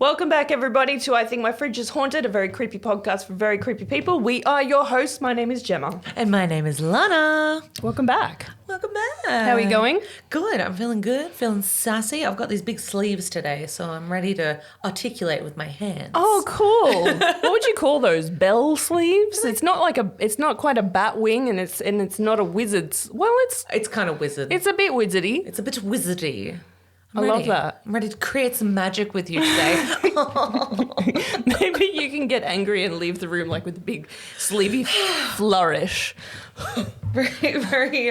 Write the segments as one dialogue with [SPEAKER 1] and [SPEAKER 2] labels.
[SPEAKER 1] Welcome back, everybody, to I Think My Fridge is Haunted, a very creepy podcast for very creepy people. We are your hosts. My name is Gemma.
[SPEAKER 2] And my name is Lana.
[SPEAKER 1] Welcome back.
[SPEAKER 2] Welcome back.
[SPEAKER 1] How are you going?
[SPEAKER 2] Good. I'm feeling good, feeling sassy. I've got these big sleeves today, so I'm ready to articulate with my hands.
[SPEAKER 1] Oh, cool. What would you call those? Bell sleeves? It's not quite a bat wing, and it's not a wizard's. Well,
[SPEAKER 2] It's kind of wizard.
[SPEAKER 1] it's a bit wizardy.
[SPEAKER 2] It's a bit wizardy.
[SPEAKER 1] I love that.
[SPEAKER 2] I'm ready to create some magic with you today.
[SPEAKER 1] Maybe you can get angry and leave the room like with a big sleevey flourish.
[SPEAKER 2] Very, very,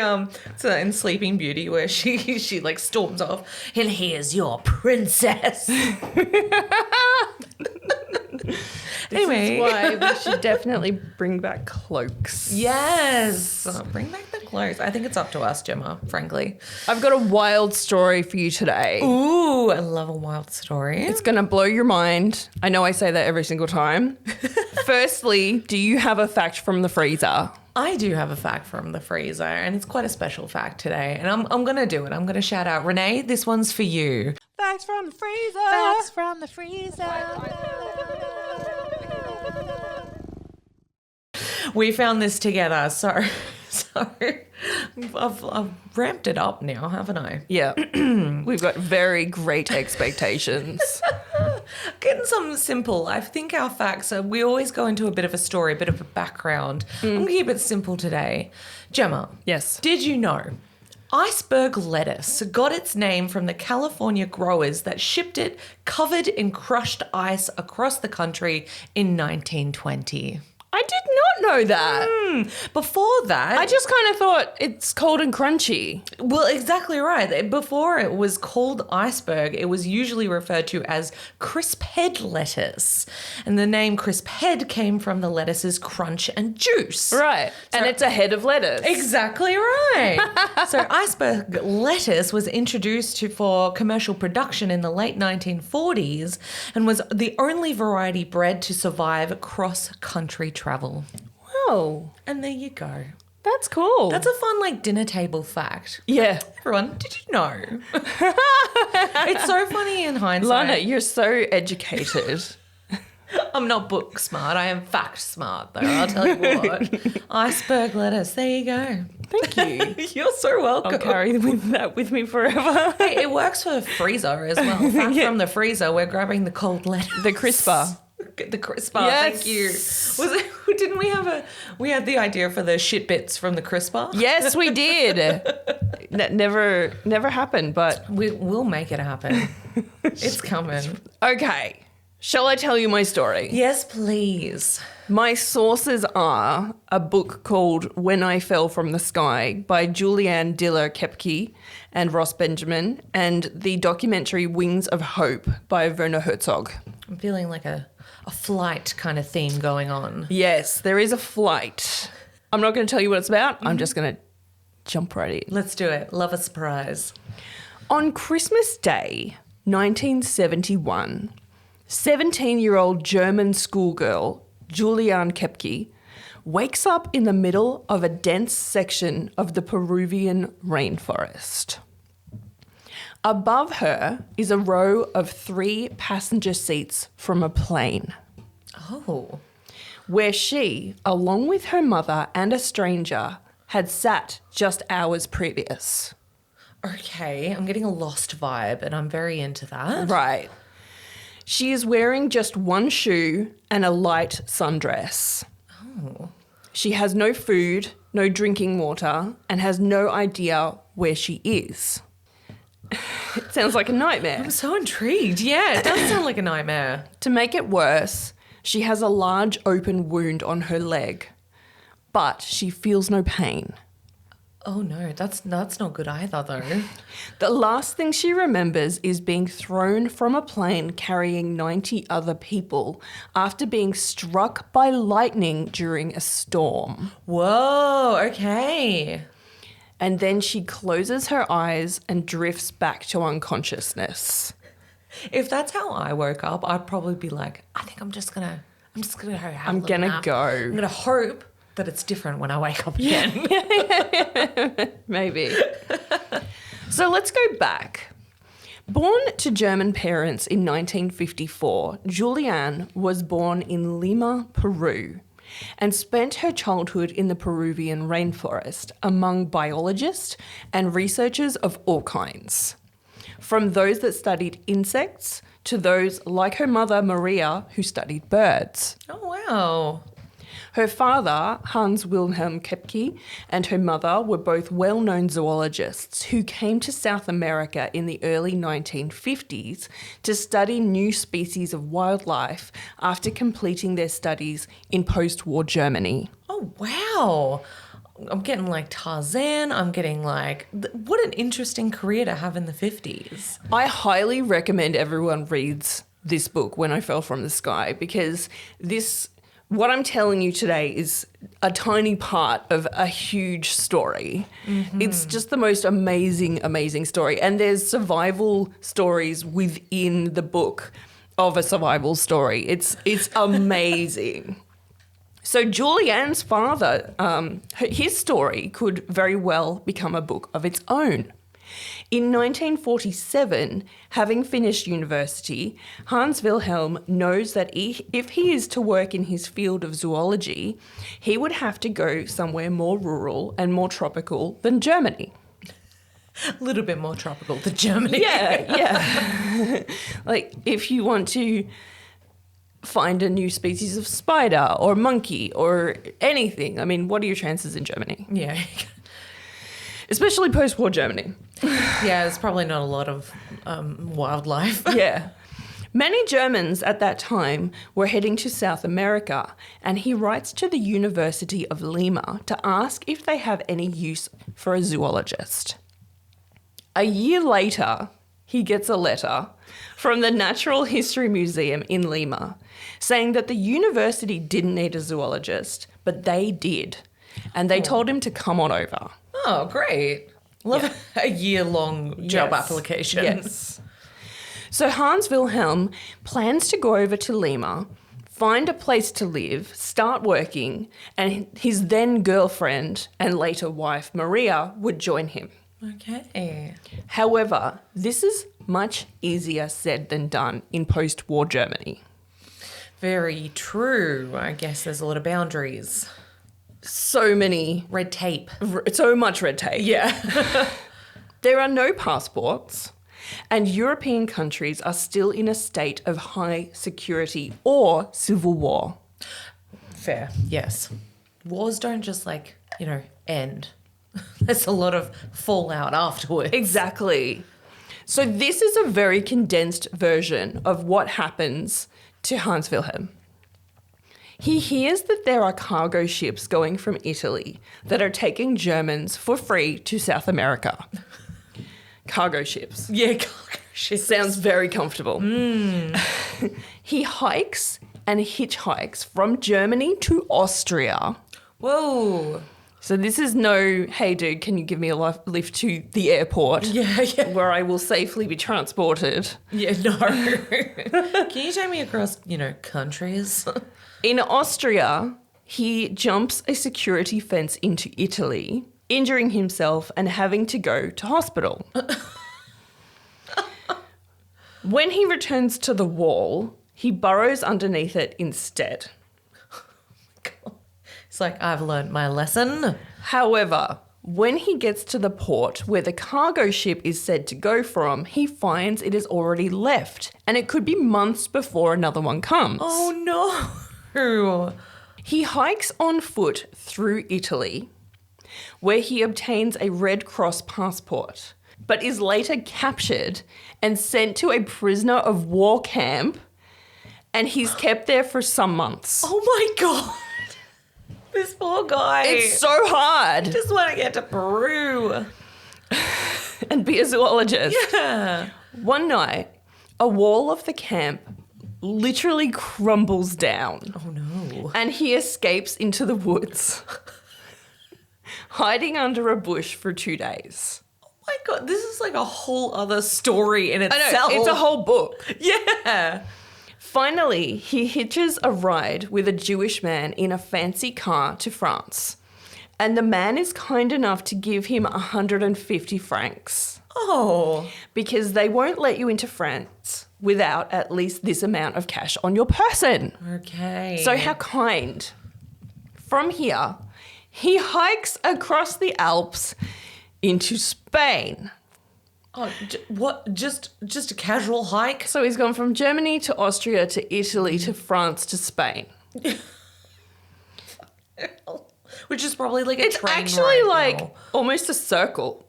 [SPEAKER 2] so in Sleeping Beauty where she like storms off, and here's your princess.
[SPEAKER 1] This
[SPEAKER 2] Anyway.
[SPEAKER 1] is why we should definitely bring back cloaks.
[SPEAKER 2] Yes. Bring back the clothes. I think it's up to us, Gemma, frankly.
[SPEAKER 1] I've got a wild story for you today.
[SPEAKER 2] Ooh, I love a wild story.
[SPEAKER 1] It's going to blow your mind. I know I say that every single time. Firstly, do you have a fact from the freezer?
[SPEAKER 2] I do have a fact from the freezer, and it's quite a special fact today. And I'm going to do it. I'm going to shout out, Renee, this one's for you.
[SPEAKER 3] Facts from the freezer. Facts from the freezer.
[SPEAKER 2] We found this together. So I've ramped it up now, haven't I?
[SPEAKER 1] Yeah. We've got very great expectations.
[SPEAKER 2] Getting something simple. I think our facts are, we always go into a bit of a story, a bit of a background. I'm going to keep it simple today. Gemma.
[SPEAKER 1] Yes.
[SPEAKER 2] Did you know iceberg lettuce got its name from the California growers that shipped it covered in crushed ice across the country in 1920?
[SPEAKER 1] I did not know that.
[SPEAKER 2] Before that...
[SPEAKER 1] I just kind of thought it's cold and crunchy.
[SPEAKER 2] Well, exactly right. Before it was called iceberg, it was usually referred to as crisp head lettuce. And the name crisp head came from the lettuce's crunch and juice.
[SPEAKER 1] Right. And it's a head of lettuce.
[SPEAKER 2] Exactly right. So iceberg lettuce was introduced for commercial production in the late 1940s and was the only variety bred to survive cross-country travel.
[SPEAKER 1] Oh,
[SPEAKER 2] And there you go.
[SPEAKER 1] that's cool.
[SPEAKER 2] That's a fun, dinner table fact.
[SPEAKER 1] yeah.
[SPEAKER 2] Everyone, did you know? It's so funny in hindsight.
[SPEAKER 1] Lana, you're so educated.
[SPEAKER 2] I'm not book smart. I am fact smart, though. I'll tell you what. Iceberg lettuce. There you go.
[SPEAKER 1] Thank you.
[SPEAKER 2] You're so welcome.
[SPEAKER 1] I'll carry that with me forever.
[SPEAKER 2] Hey, it works for the freezer as well. Fact from the freezer, we're grabbing the cold lettuce.
[SPEAKER 1] The crisper.
[SPEAKER 2] The crisper.
[SPEAKER 1] Yes.
[SPEAKER 2] Thank you. Didn't we had the idea for the shit bits from the crisper?
[SPEAKER 1] Yes, we did. That never happened, but
[SPEAKER 2] We'll make it happen. It's coming.
[SPEAKER 1] okay. Shall I tell you my story?
[SPEAKER 2] Yes, please.
[SPEAKER 1] My sources are a book called When I Fell from the Sky by Juliane Koepcke and Ross Benjamin, and the documentary Wings of Hope by Werner Herzog.
[SPEAKER 2] I'm feeling like a flight kind of theme going on.
[SPEAKER 1] Yes, there is a flight. I'm not going to tell you what it's about. I'm just going to jump right in.
[SPEAKER 2] Let's do it. Love a surprise.
[SPEAKER 1] On Christmas Day, 1971, 17-year-old German schoolgirl Juliane Koepcke wakes up in the middle of a dense section of the Peruvian rainforest. Above her is a row of 3 passenger seats from a plane,
[SPEAKER 2] Oh.
[SPEAKER 1] where she, along with her mother and a stranger, had sat just hours previous.
[SPEAKER 2] Okay, I'm getting a Lost vibe and I'm very into that.
[SPEAKER 1] Right. She is wearing just one shoe and a light sundress.
[SPEAKER 2] Oh.
[SPEAKER 1] She has no food, no drinking water, and has no idea where she is. It sounds like a nightmare.
[SPEAKER 2] I'm so intrigued. Yeah, it does sound like a nightmare.
[SPEAKER 1] To make it worse, she has a large open wound on her leg, but she feels no pain.
[SPEAKER 2] Oh no, that's not good either though.
[SPEAKER 1] The last thing she remembers is being thrown from a plane carrying 90 other people after being struck by lightning during a storm.
[SPEAKER 2] Whoa, okay.
[SPEAKER 1] And then she closes her eyes and drifts back to unconsciousness.
[SPEAKER 2] If that's how I woke up, I'd probably be like, I think I'm just gonna have
[SPEAKER 1] I'm
[SPEAKER 2] a little
[SPEAKER 1] gonna
[SPEAKER 2] nap.
[SPEAKER 1] go.
[SPEAKER 2] I'm gonna hope that it's different when I wake up again.
[SPEAKER 1] Maybe. So let's go back. Born to German parents in 1954, Juliane was born in Lima, Peru, and spent her childhood in the Peruvian rainforest among biologists and researchers of all kinds. From those that studied insects to those like her mother Maria who studied birds.
[SPEAKER 2] Oh, wow.
[SPEAKER 1] Her father, Hans Wilhelm Koepcke, and her mother were both well-known zoologists who came to South America in the early 1950s to study new species of wildlife after completing their studies in post-war Germany.
[SPEAKER 2] Oh, wow. I'm getting like Tarzan. I'm getting like, what an interesting career to have in the 50s.
[SPEAKER 1] I highly recommend everyone reads this book, When I Fell from the Sky, because what I'm telling you today is a tiny part of a huge story. Mm-hmm. It's just the most amazing story. And there's survival stories within the book of a survival story. It's amazing. So Juliane's father, his story could very well become a book of its own. In 1947, having finished university, Hans Wilhelm knows that if he is to work in his field of zoology, he would have to go somewhere more rural and more tropical than Germany.
[SPEAKER 2] A little bit more tropical than Germany.
[SPEAKER 1] Yeah. Like if you want to find a new species of spider or monkey or anything, I mean, what are your chances in Germany?
[SPEAKER 2] Yeah.
[SPEAKER 1] Especially post-war Germany.
[SPEAKER 2] Yeah, there's probably not a lot of wildlife.
[SPEAKER 1] Yeah. Many Germans at that time were heading to South America, and he writes to the University of Lima to ask if they have any use for a zoologist. A year later, he gets a letter from the Natural History Museum in Lima saying that the university didn't need a zoologist, but they did. And they told him to come on over.
[SPEAKER 2] Oh, great. Love a year-long job application.
[SPEAKER 1] Yes. So Hans Wilhelm plans to go over to Lima, find a place to live, start working, and his then girlfriend and later wife, Maria, would join him.
[SPEAKER 2] Okay.
[SPEAKER 1] However, this is much easier said than done in post-war Germany.
[SPEAKER 2] Very true. I guess there's a lot of boundaries.
[SPEAKER 1] So many...
[SPEAKER 2] Red tape.
[SPEAKER 1] So much red tape.
[SPEAKER 2] Yeah.
[SPEAKER 1] There are no passports, and European countries are still in a state of high security or civil war.
[SPEAKER 2] Fair, yes. Wars don't just end. There's a lot of fallout afterwards.
[SPEAKER 1] Exactly. So this is a very condensed version of what happens to Hans Wilhelm. He hears that there are cargo ships going from Italy that are taking Germans for free to South America. Cargo ships.
[SPEAKER 2] Yeah, cargo ships.
[SPEAKER 1] Sounds very comfortable. He hikes and hitchhikes from Germany to Austria.
[SPEAKER 2] Whoa.
[SPEAKER 1] So this is no, hey dude, can you give me a lift to the airport?
[SPEAKER 2] Yeah.
[SPEAKER 1] Where I will safely be transported.
[SPEAKER 2] Yeah, no. Can you take me across, countries?
[SPEAKER 1] In Austria, he jumps a security fence into Italy, injuring himself and having to go to hospital. When he returns to the wall, he burrows underneath it instead.
[SPEAKER 2] It's like, I've learned my lesson.
[SPEAKER 1] However, when he gets to the port where the cargo ship is said to go from, he finds it has already left, and it could be months before another one comes.
[SPEAKER 2] Oh, no.
[SPEAKER 1] He hikes on foot through Italy, where he obtains a Red Cross passport, but is later captured and sent to a prisoner of war camp, and he's kept there for some months.
[SPEAKER 2] Oh, my God. This poor guy.
[SPEAKER 1] It's so hard.
[SPEAKER 2] I just want to get to Peru.
[SPEAKER 1] And be a zoologist.
[SPEAKER 2] Yeah.
[SPEAKER 1] One night, a wall of the camp literally crumbles down.
[SPEAKER 2] Oh, no.
[SPEAKER 1] And he escapes into the woods, hiding under a bush for 2 days.
[SPEAKER 2] Oh, my God. This is like a whole other story in itself.
[SPEAKER 1] I know, it's a whole book.
[SPEAKER 2] Yeah.
[SPEAKER 1] Finally, he hitches a ride with a Jewish man in a fancy car to France. And the man is kind enough to give him 150 francs
[SPEAKER 2] Oh.
[SPEAKER 1] because they won't let you into France without at least this amount of cash on your person.
[SPEAKER 2] Okay.
[SPEAKER 1] So how kind. From here, he hikes across the Alps into Spain.
[SPEAKER 2] Oh, what? Just a casual hike?
[SPEAKER 1] So he's gone from Germany to Austria to Italy to France to Spain.
[SPEAKER 2] Which is probably like a
[SPEAKER 1] It's
[SPEAKER 2] train
[SPEAKER 1] actually
[SPEAKER 2] ride
[SPEAKER 1] like
[SPEAKER 2] now.
[SPEAKER 1] almost a circle.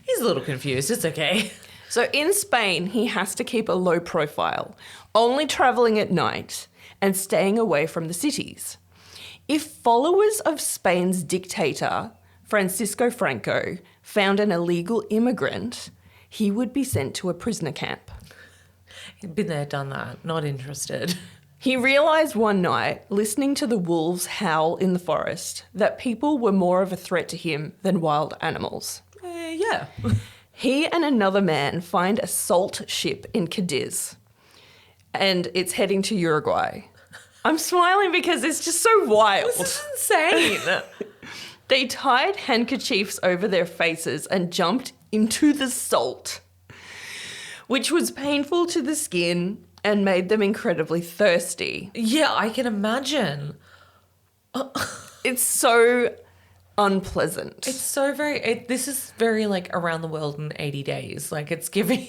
[SPEAKER 2] He's a little confused. It's okay.
[SPEAKER 1] So in Spain, he has to keep a low profile, only traveling at night and staying away from the cities. If followers of Spain's dictator, Francisco Franco, found an illegal immigrant, he would be sent to a prisoner camp.
[SPEAKER 2] Been there, done that. Not interested.
[SPEAKER 1] He realised one night, listening to the wolves howl in the forest, that people were more of a threat to him than wild animals.
[SPEAKER 2] Yeah.
[SPEAKER 1] He and another man find a salt ship in Cadiz, and it's heading to Uruguay. I'm smiling because it's just so wild.
[SPEAKER 2] This is insane.
[SPEAKER 1] They tied handkerchiefs over their faces and jumped into the salt, which was painful to the skin and made them incredibly thirsty.
[SPEAKER 2] Yeah, I can imagine.
[SPEAKER 1] It's so unpleasant.
[SPEAKER 2] It's so this is very like around the world in 80 days. Like it's giving.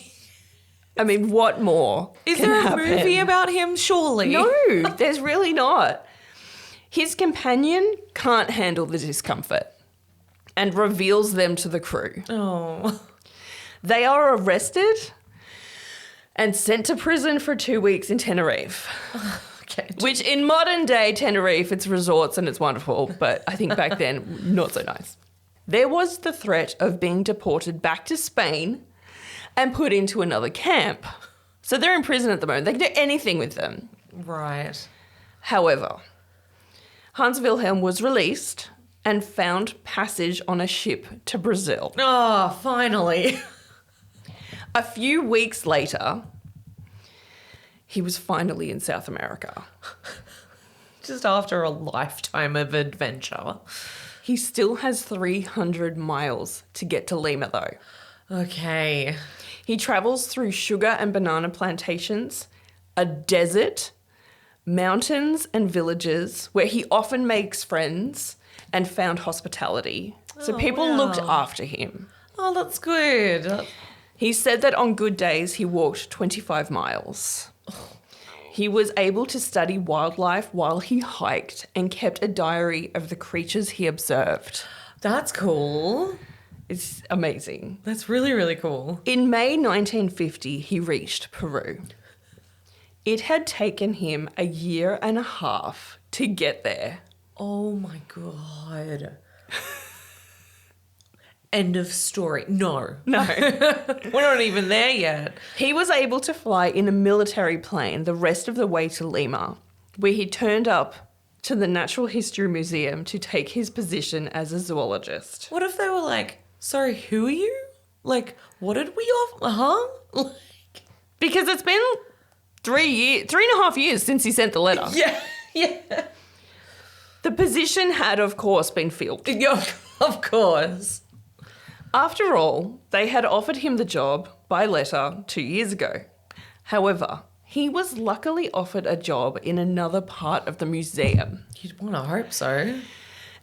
[SPEAKER 1] I mean, what more?
[SPEAKER 2] Is
[SPEAKER 1] can
[SPEAKER 2] there a
[SPEAKER 1] happen?
[SPEAKER 2] movie about him? Surely.
[SPEAKER 1] No, there's really not. His companion can't handle the discomfort and reveals them to the crew.
[SPEAKER 2] Oh.
[SPEAKER 1] They are arrested and sent to prison for 2 weeks in Tenerife.
[SPEAKER 2] Okay.
[SPEAKER 1] Which in modern day Tenerife, it's resorts and it's wonderful, but I think back then, not so nice. There was the threat of being deported back to Spain and put into another camp. So they're in prison at the moment. They can do anything with them.
[SPEAKER 2] Right.
[SPEAKER 1] However, Hans Wilhelm was released and found passage on a ship to Brazil.
[SPEAKER 2] Oh, finally.
[SPEAKER 1] A few weeks later, he was finally in South America.
[SPEAKER 2] Just after a lifetime of adventure.
[SPEAKER 1] He still has 300 miles to get to Lima, though.
[SPEAKER 2] Okay.
[SPEAKER 1] He travels through sugar and banana plantations, a desert, mountains and villages where he often makes friends and found hospitality. So
[SPEAKER 2] Oh,
[SPEAKER 1] people
[SPEAKER 2] wow.
[SPEAKER 1] looked after him.
[SPEAKER 2] Oh, that's good.
[SPEAKER 1] He said that on good days he walked 25 miles. He was able to study wildlife while he hiked and kept a diary of the creatures he observed.
[SPEAKER 2] That's cool.
[SPEAKER 1] It's amazing.
[SPEAKER 2] That's really, really cool.
[SPEAKER 1] In May 1950, he reached Peru. It had taken him a year and a half to get there.
[SPEAKER 2] Oh my God. End of story. No.
[SPEAKER 1] No.
[SPEAKER 2] We're not even there yet.
[SPEAKER 1] He was able to fly in a military plane the rest of the way to Lima, where he turned up to the Natural History Museum to take his position as a zoologist.
[SPEAKER 2] What if they were like, sorry, who are you? Like, what did we Huh? Like,
[SPEAKER 1] Because it's been 3.5 years since he sent the letter.
[SPEAKER 2] yeah.
[SPEAKER 1] The position had, of course, been filled.
[SPEAKER 2] Yeah, of course.
[SPEAKER 1] After all, they had offered him the job by letter 2 years ago. However, he was luckily offered a job in another part of the museum.
[SPEAKER 2] You'd want to hope so.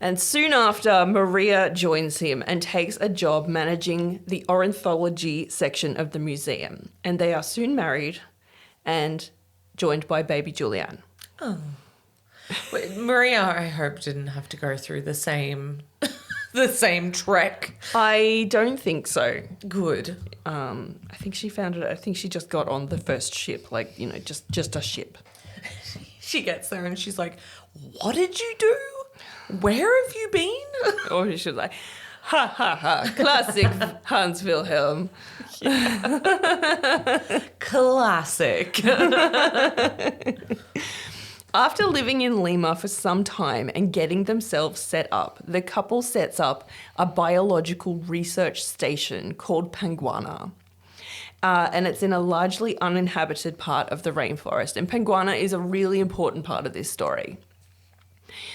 [SPEAKER 1] And soon after, Maria joins him and takes a job managing the ornithology section of the museum. And they are soon married and joined by baby Juliane.
[SPEAKER 2] Oh. Wait, Maria, I hope, didn't have to go through the same the same trek.
[SPEAKER 1] I don't think so.
[SPEAKER 2] Good.
[SPEAKER 1] I think she found it. I think she just got on the first ship, like, just a ship.
[SPEAKER 2] She gets there and she's like, what did you do? Where have you been?
[SPEAKER 1] Or she was like, ha ha ha, classic Hans Wilhelm.
[SPEAKER 2] Classic.
[SPEAKER 1] After living in Lima for some time and getting themselves set up, the couple sets up a biological research station called Panguana. And it's in a largely uninhabited part of the rainforest. And Panguana is a really important part of this story.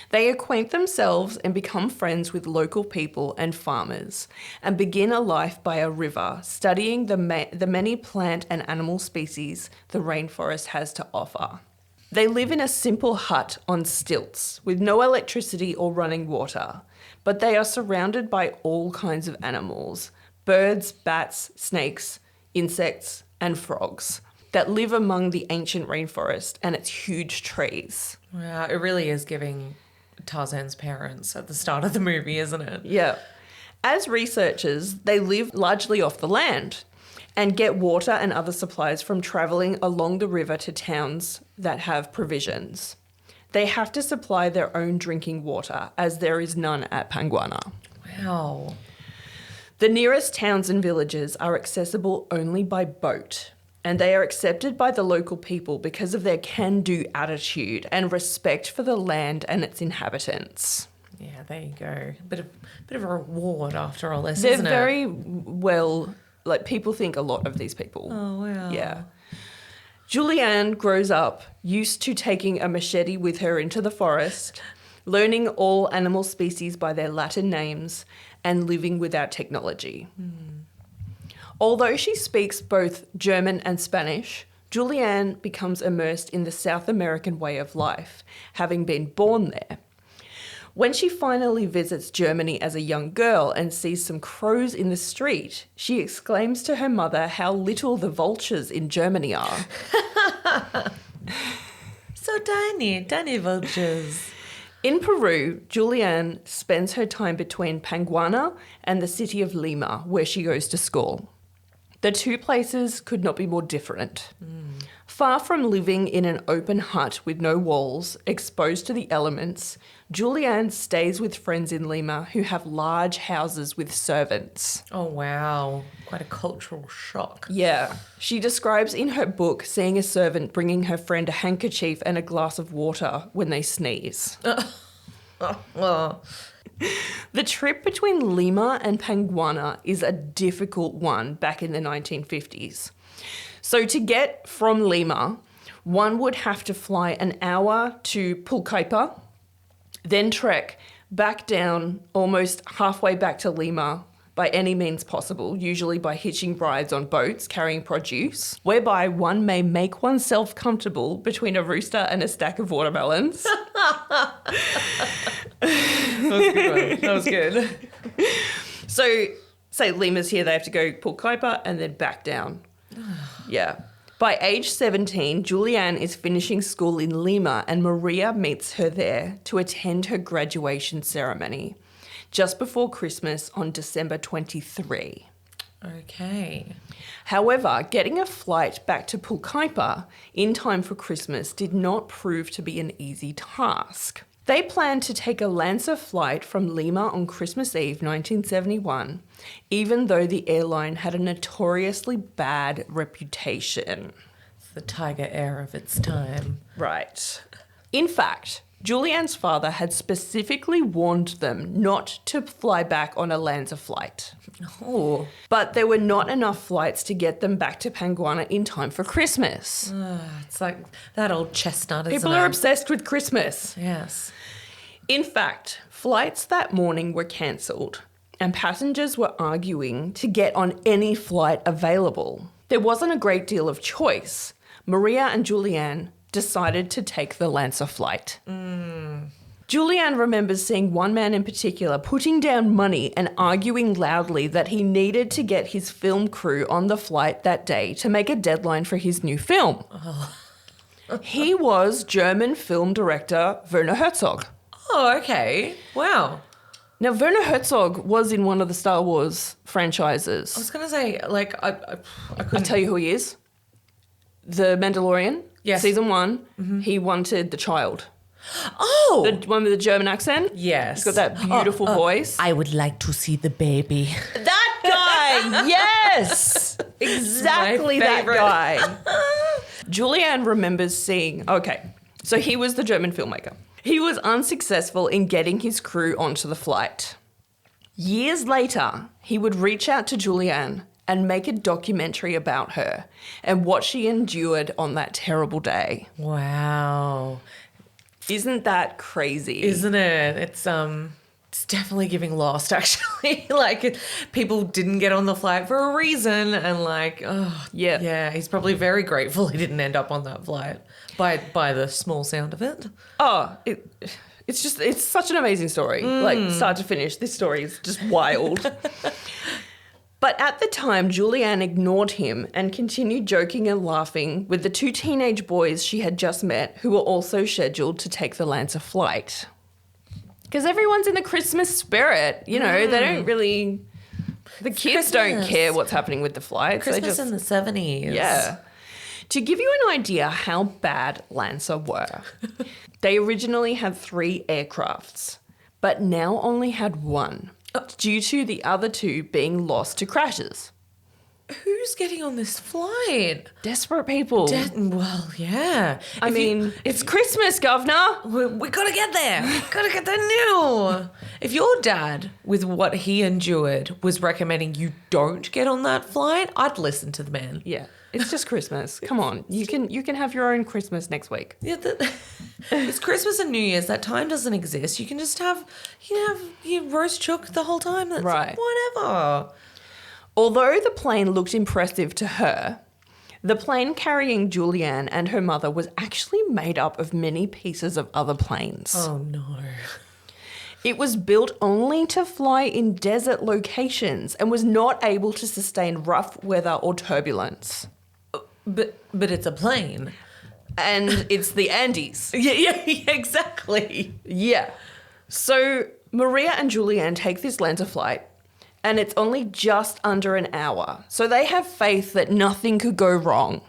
[SPEAKER 1] They acquaint themselves and become friends with local people and farmers and begin a life by a river, studying the many plant and animal species the rainforest has to offer. They live in a simple hut on stilts with no electricity or running water, but they are surrounded by all kinds of animals, birds, bats, snakes, insects, and frogs that live among the ancient rainforest and its huge trees.
[SPEAKER 2] Wow, it really is giving Tarzan's parents at the start of the movie, isn't it?
[SPEAKER 1] Yeah. As researchers, they live largely off the land and get water and other supplies from travelling along the river to towns that have provisions. They have to supply their own drinking water as there is none at Panguana.
[SPEAKER 2] Wow.
[SPEAKER 1] The nearest towns and villages are accessible only by boat, and they are accepted by the local people because of their can-do attitude and respect for the land and its inhabitants.
[SPEAKER 2] Yeah, there you go. Bit of a reward after all this,
[SPEAKER 1] They're
[SPEAKER 2] isn't it?
[SPEAKER 1] very well, like people think a lot of these people.
[SPEAKER 2] Oh, wow.
[SPEAKER 1] Yeah. Juliane grows up used to taking a machete with her into the forest, learning all animal species by their Latin names, and living without technology. Although she speaks both German and Spanish, Juliane becomes immersed in the South American way of life, having been born there. When she finally visits Germany as a young girl and sees some crows in the street, she exclaims to her mother how little the vultures in Germany are.
[SPEAKER 2] So tiny vultures.
[SPEAKER 1] In Peru, Juliane spends her time between Panguana and the city of Lima, where she goes to school. The two places could not be more different. Far from living in an open hut with no walls, exposed to the elements, Juliane stays with friends in Lima who have large houses with servants.
[SPEAKER 2] Oh, wow. Quite a cultural shock.
[SPEAKER 1] Yeah. She describes in her book seeing a servant bringing her friend a handkerchief and a glass of water when they sneeze. The trip between Lima and Panguana is a difficult one back in the 1950s. So to get from Lima, one would have to fly an hour to Pulcaipa, then trek back down almost halfway back to Lima by any means possible, usually by hitching rides on boats carrying produce, whereby one may make oneself comfortable between a rooster and a stack of watermelons.
[SPEAKER 2] That was good.
[SPEAKER 1] So, say Lima's here, they have to go Pulcaipa and then back down. Yeah. By age 17, Juliane is finishing school in Lima and Maria meets her there to attend her graduation ceremony just before Christmas on December 23.
[SPEAKER 2] Okay.
[SPEAKER 1] However, getting a flight back to Pulcaipa in time for Christmas did not prove to be an easy task. They planned to take a Lancer flight from Lima on Christmas Eve 1971, even though the airline had a notoriously bad reputation.
[SPEAKER 2] It's the Tiger Air of its time.
[SPEAKER 1] Right. In fact, Juliane's father had specifically warned them not to fly back on a Lancer flight.
[SPEAKER 2] Oh.
[SPEAKER 1] But there were not enough flights to get them back to Panguana in time for Christmas.
[SPEAKER 2] It's like that old chestnut, isn't
[SPEAKER 1] People
[SPEAKER 2] it?
[SPEAKER 1] are obsessed with Christmas.
[SPEAKER 2] Yes.
[SPEAKER 1] In fact, flights that morning were cancelled and passengers were arguing to get on any flight available. There wasn't a great deal of choice. Maria and Juliane decided to take the Lancer flight. Juliane remembers seeing one man in particular putting down money and arguing loudly that he needed to get his film crew on the flight that day to make a deadline for his new film. He was German film director Werner Herzog.
[SPEAKER 2] Oh, okay. Wow.
[SPEAKER 1] Now, Werner Herzog was in one of the Star Wars
[SPEAKER 2] I
[SPEAKER 1] franchises.
[SPEAKER 2] was going to say, like, I
[SPEAKER 1] I'll
[SPEAKER 2] couldn't...
[SPEAKER 1] tell you who he is. The Mandalorian.
[SPEAKER 2] Yes.
[SPEAKER 1] Season 1, he wanted the child.
[SPEAKER 2] Oh!
[SPEAKER 1] The one with the German accent.
[SPEAKER 2] Yes.
[SPEAKER 1] He's got that beautiful voice.
[SPEAKER 2] I would like to see the baby.
[SPEAKER 1] That guy, yes! Exactly
[SPEAKER 2] My
[SPEAKER 1] that
[SPEAKER 2] favourite.
[SPEAKER 1] guy. Juliane remembers seeing, so he was the German filmmaker. He was unsuccessful in getting his crew onto the flight. Years later, he would reach out to Juliane and make a documentary about her and what she endured on that terrible day.
[SPEAKER 2] Wow.
[SPEAKER 1] Isn't that crazy?
[SPEAKER 2] Isn't it? It's definitely giving Lost, actually. Like, people didn't get on the flight for a reason, and yeah, he's probably very grateful he didn't end up on that flight by the small sound of it.
[SPEAKER 1] Oh, it's such an amazing story. Like, start to finish, this story is just wild. But at the time, Juliane ignored him and continued joking and laughing with the two teenage boys she had just met who were also scheduled to take the Lancer flight. Because everyone's in the Christmas spirit, they don't really... The kids don't care what's happening with the flights.
[SPEAKER 2] Christmas in the 70s.
[SPEAKER 1] Yeah. To give you an idea how bad Lancer were, they originally had 3 aircrafts, but now only had 1. Due to the other 2 being lost to crashes.
[SPEAKER 2] Who's getting on this flight?
[SPEAKER 1] Desperate people.
[SPEAKER 2] Well, yeah.
[SPEAKER 1] I mean, it's Christmas, governor.
[SPEAKER 2] We gotta get there. Gotta get there now. If your dad, with what he endured, was recommending you don't get on that flight, I'd listen to the man.
[SPEAKER 1] Yeah, it's just Christmas. Come on, you can have your own Christmas next week.
[SPEAKER 2] Yeah, it's Christmas and New Year's. That time doesn't exist. You can just have your roast chook the whole time. That's
[SPEAKER 1] right.
[SPEAKER 2] Whatever.
[SPEAKER 1] Although the plane looked impressive to her, the plane carrying Juliane and her mother was actually made up of many pieces of other planes.
[SPEAKER 2] Oh, no.
[SPEAKER 1] It was built only to fly in desert locations and was not able to sustain rough weather or turbulence.
[SPEAKER 2] But it's a plane.
[SPEAKER 1] And it's the Andes.
[SPEAKER 2] Yeah, exactly.
[SPEAKER 1] Yeah. So Maria and Juliane take this Lancer flight, and it's only just under an hour. So they have faith that nothing could go wrong.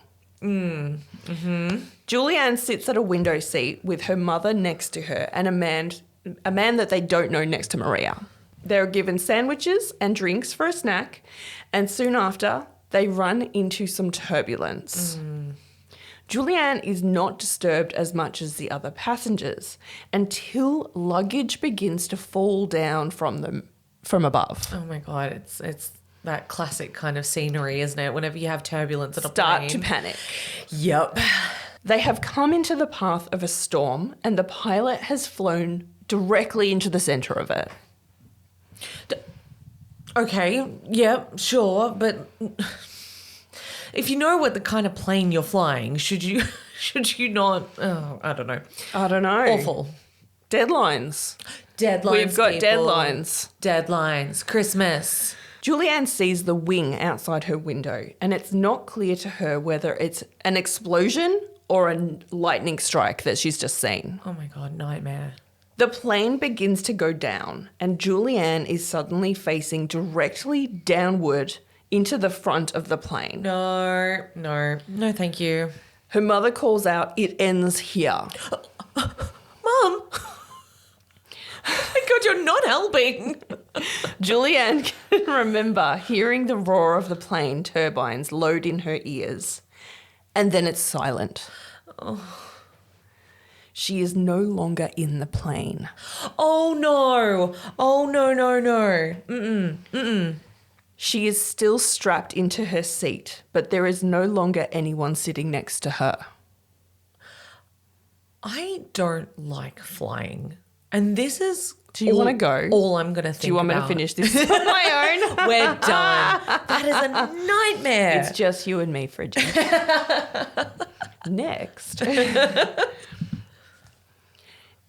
[SPEAKER 1] Juliane sits at a window seat with her mother next to her and a man that they don't know next to Maria. They're given sandwiches and drinks for a snack, and soon after, they run into some turbulence. Juliane is not disturbed as much as the other passengers until luggage begins to fall down from above.
[SPEAKER 2] Oh my God, it's that classic kind of scenery, isn't it? Whenever you have turbulence at a
[SPEAKER 1] Start
[SPEAKER 2] plane.
[SPEAKER 1] to panic.
[SPEAKER 2] Yep.
[SPEAKER 1] They have come into the path of a storm and the pilot has flown directly into the centre of it.
[SPEAKER 2] Okay, yeah, sure, but if you know what the kind of plane you're flying, should you not? Oh, I don't know. Awful.
[SPEAKER 1] Deadlines.
[SPEAKER 2] Deadlines.
[SPEAKER 1] We've got
[SPEAKER 2] people.
[SPEAKER 1] deadlines.
[SPEAKER 2] Deadlines. Christmas.
[SPEAKER 1] Juliane sees the wing outside her window, and it's not clear to her whether it's an explosion or a lightning strike that she's just seen.
[SPEAKER 2] Oh my God, nightmare.
[SPEAKER 1] The plane begins to go down, and Juliane is suddenly facing directly downward into the front of the plane.
[SPEAKER 2] No, thank you.
[SPEAKER 1] Her mother calls out, "It ends here."
[SPEAKER 2] Mom! Oh my God, you're not helping.
[SPEAKER 1] Juliane can remember hearing the roar of the plane turbines load in her ears, and then it's silent. She is no longer in the plane.
[SPEAKER 2] Oh no. Mm-mm.
[SPEAKER 1] She is still strapped into her seat, but there is no longer anyone sitting next to her.
[SPEAKER 2] I don't like flying. And this is...
[SPEAKER 1] Do you want to go?
[SPEAKER 2] All I'm going to think about.
[SPEAKER 1] Do you want me to finish this on my own?
[SPEAKER 2] We're done. That is a nightmare.
[SPEAKER 1] It's just you and me, Fridgies. Next.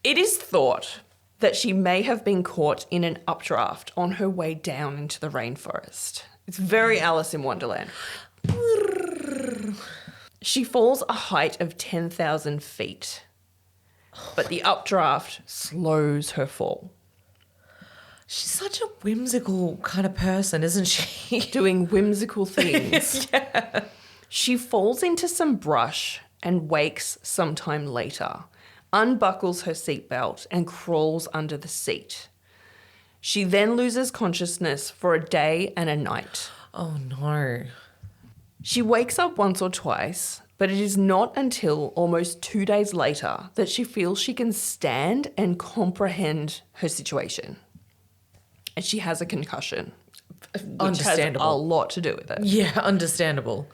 [SPEAKER 1] It is thought that she may have been caught in an updraft on her way down into the rainforest. It's very Alice in Wonderland. She falls a height of 10,000 feet, but the updraft slows her fall.
[SPEAKER 2] She's such a whimsical kind of person, isn't she?
[SPEAKER 1] Doing whimsical things.
[SPEAKER 2] Yeah.
[SPEAKER 1] She falls into some brush and wakes sometime later, unbuckles her seatbelt and crawls under the seat. She then loses consciousness for a day and a night.
[SPEAKER 2] Oh no.
[SPEAKER 1] She wakes up once or twice, but it is not until almost 2 days later that she feels she can stand and comprehend her situation. And she has a concussion, which has a lot to do with it.
[SPEAKER 2] Yeah, understandable.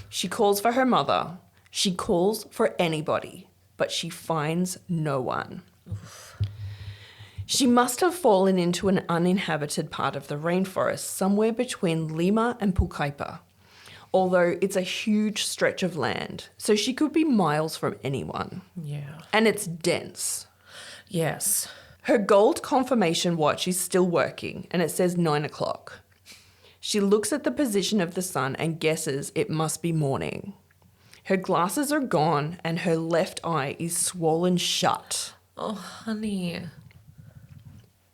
[SPEAKER 1] She calls for her mother. She calls for anybody. but she finds no one. She must have fallen into an uninhabited part of the rainforest somewhere between Lima and Pucallpa, although it's a huge stretch of land, so she could be miles from anyone.
[SPEAKER 2] Yeah.
[SPEAKER 1] And it's dense.
[SPEAKER 2] Yes.
[SPEAKER 1] Her gold confirmation watch is still working, and it says 9 o'clock. She looks at the position of the sun and guesses it must be morning. Her glasses are gone, and her left eye is swollen shut.
[SPEAKER 2] Oh, honey.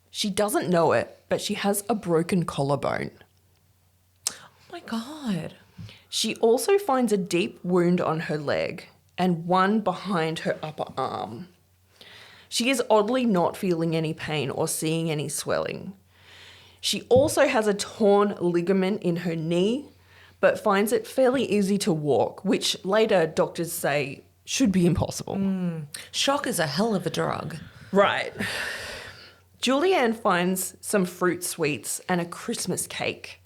[SPEAKER 1] She doesn't know it, but she has a broken collarbone.
[SPEAKER 2] Oh, my God.
[SPEAKER 1] She also finds a deep wound on her leg and one behind her upper arm. She is oddly not feeling any pain or seeing any swelling. She also has a torn ligament in her knee, but finds it fairly easy to walk, which later doctors say should be impossible.
[SPEAKER 2] Shock is a hell of a drug.
[SPEAKER 1] Right. Juliane finds some fruit sweets and a Christmas cake,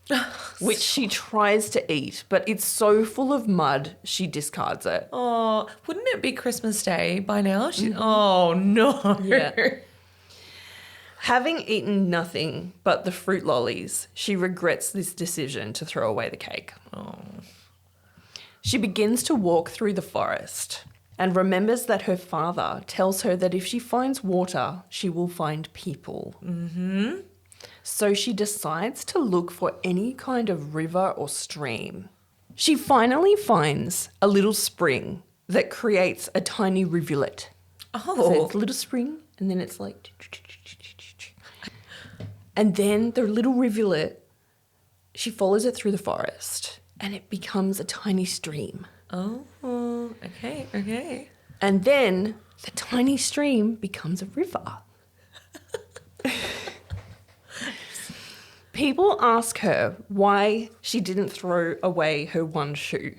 [SPEAKER 1] which she tries to eat, but it's so full of mud, she discards it.
[SPEAKER 2] Oh, wouldn't it be Christmas Day by now? Oh, no.
[SPEAKER 1] Yeah. Having eaten nothing but the fruit lollies, she regrets this decision to throw away the cake.
[SPEAKER 2] Oh.
[SPEAKER 1] She begins to walk through the forest and remembers that her father tells her that if she finds water, she will find people. Mm-hmm. So she decides to look for any kind of river or stream. She finally finds a little spring that creates a tiny rivulet.
[SPEAKER 2] Oh.
[SPEAKER 1] So it's a little spring, and then it's like... And then the little rivulet, she follows it through the forest, and it becomes a tiny stream.
[SPEAKER 2] Oh, okay.
[SPEAKER 1] And then the tiny stream becomes a river. People ask her why she didn't throw away her one shoe.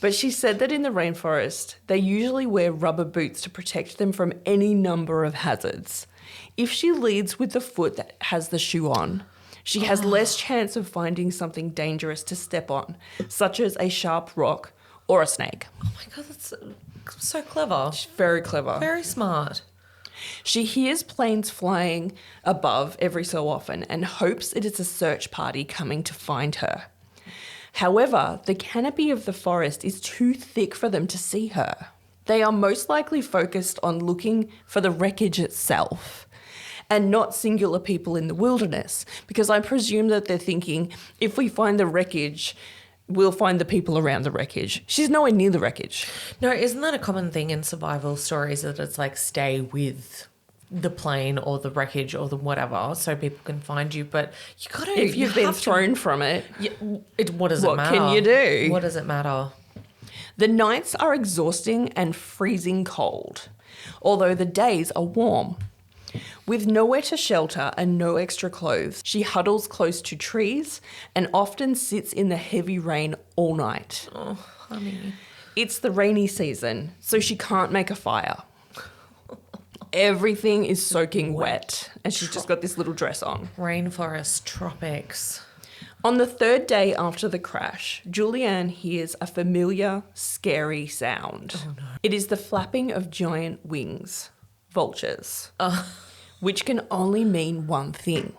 [SPEAKER 1] But she said that in the rainforest, they usually wear rubber boots to protect them from any number of hazards. If she leads with the foot that has the shoe on, she has less chance of finding something dangerous to step on, such as a sharp rock or a snake.
[SPEAKER 2] Oh, my God, that's so clever.
[SPEAKER 1] She's very clever.
[SPEAKER 2] Very smart.
[SPEAKER 1] She hears planes flying above every so often and hopes it is a search party coming to find her. However, the canopy of the forest is too thick for them to see her. They are most likely focused on looking for the wreckage itself and not singular people in the wilderness, because I presume that they're thinking, if we find the wreckage, we'll find the people around the wreckage. She's nowhere near the wreckage.
[SPEAKER 2] No, isn't that a common thing in survival stories, that it's like stay with the plane or the wreckage or the whatever so people can find you? But you gotta,
[SPEAKER 1] If you've been thrown from it,
[SPEAKER 2] what does it matter?
[SPEAKER 1] What can you do?
[SPEAKER 2] What does it matter?
[SPEAKER 1] The nights are exhausting and freezing cold, although the days are warm. With nowhere to shelter and no extra clothes, she huddles close to trees and often sits in the heavy rain all night.
[SPEAKER 2] Oh, honey.
[SPEAKER 1] It's the rainy season, so she can't make a fire. Everything is soaking wet, and she's just got this little dress on.
[SPEAKER 2] Rainforest, tropics.
[SPEAKER 1] On the third day after the crash, Juliane hears a familiar, scary sound.
[SPEAKER 2] Oh, no.
[SPEAKER 1] It is the flapping of giant wings, vultures, which can only mean one thing.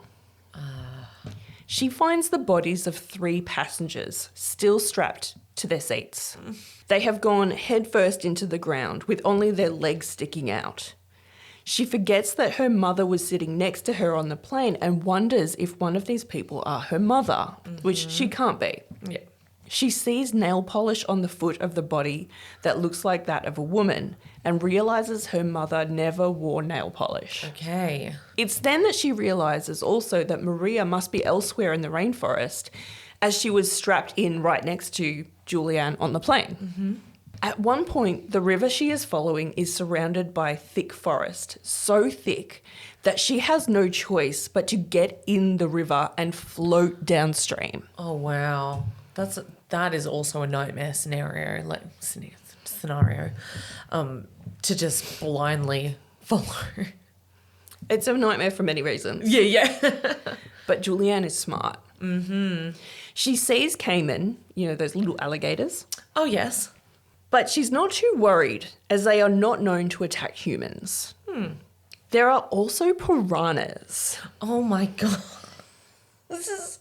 [SPEAKER 1] She finds the bodies of 3 passengers still strapped to their seats. They have gone headfirst into the ground with only their legs sticking out. She forgets that her mother was sitting next to her on the plane and wonders if one of these people are her mother, which she can't be.
[SPEAKER 2] Yeah.
[SPEAKER 1] She sees nail polish on the foot of the body that looks like that of a woman and realises her mother never wore nail polish.
[SPEAKER 2] Okay.
[SPEAKER 1] It's then that she realises also that Maria must be elsewhere in the rainforest, as she was strapped in right next to Juliane on the plane. Mm-hmm. At one point, the river she is following is surrounded by thick forest, so thick that she has no choice but to get in the river and float downstream.
[SPEAKER 2] Oh, wow. That is also a nightmare scenario, to just blindly follow.
[SPEAKER 1] It's a nightmare for many reasons.
[SPEAKER 2] Yeah.
[SPEAKER 1] But Juliane is smart. Mm-hmm. She sees caiman, those little alligators.
[SPEAKER 2] Oh, yes.
[SPEAKER 1] But she's not too worried, as they are not known to attack humans. There are also piranhas.
[SPEAKER 2] Oh my God. This is